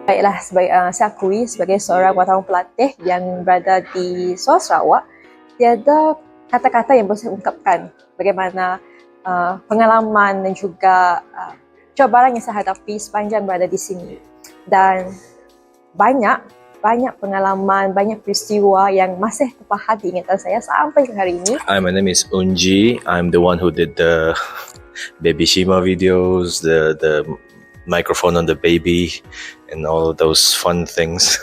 Baiklah, saya akui sebagai seorang wartawan pelatih yang berada di Suara Sarawak, tiada kata-kata yang boleh saya ungkapkan bagaimana pengalaman dan juga cabaran yang saya hadapi sepanjang berada di sini. Dan banyak pengalaman, banyak peristiwa yang masih terpahat di ingatan saya sampai hari ini. Hi, my name is Unji. I'm the one who did the baby Shima videos, the microphone on the baby, and all those fun things.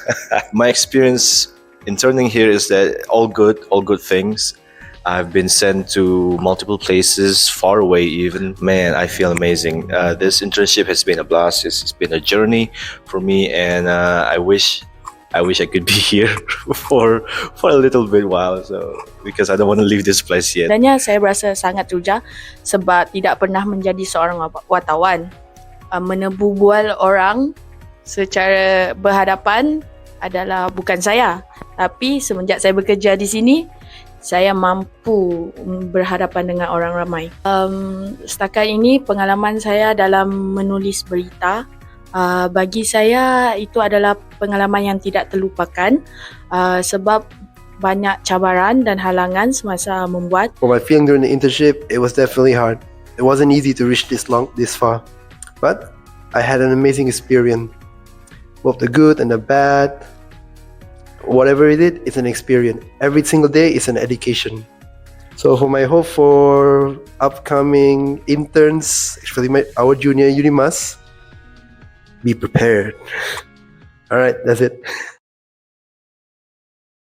My experience interning here is that all good things. I've been sent to multiple places, far away even. Man, I feel amazing. This internship has been a blast. It's been a journey for me, and I wish I could be here for a little bit while, so because I don't want to leave this place yet. Sebenarnya saya berasa sangat teruja sebab tidak pernah menjadi seorang wartawan. Menebu bual orang secara berhadapan adalah bukan saya. Tapi semenjak saya bekerja di sini, saya mampu berhadapan dengan orang ramai. Setakat ini pengalaman saya dalam menulis berita, bagi saya itu adalah pengalaman yang tidak terlupakan sebab banyak cabaran dan halangan semasa membuat. For my feeling during the internship, it was definitely hard. It wasn't easy to reach this far. But I had an amazing experience. Both the good and the bad. Whatever it is, it's an experience. Every single day is an education. So for my hope for upcoming interns, especially our junior, you must be prepared. Alright, that's it.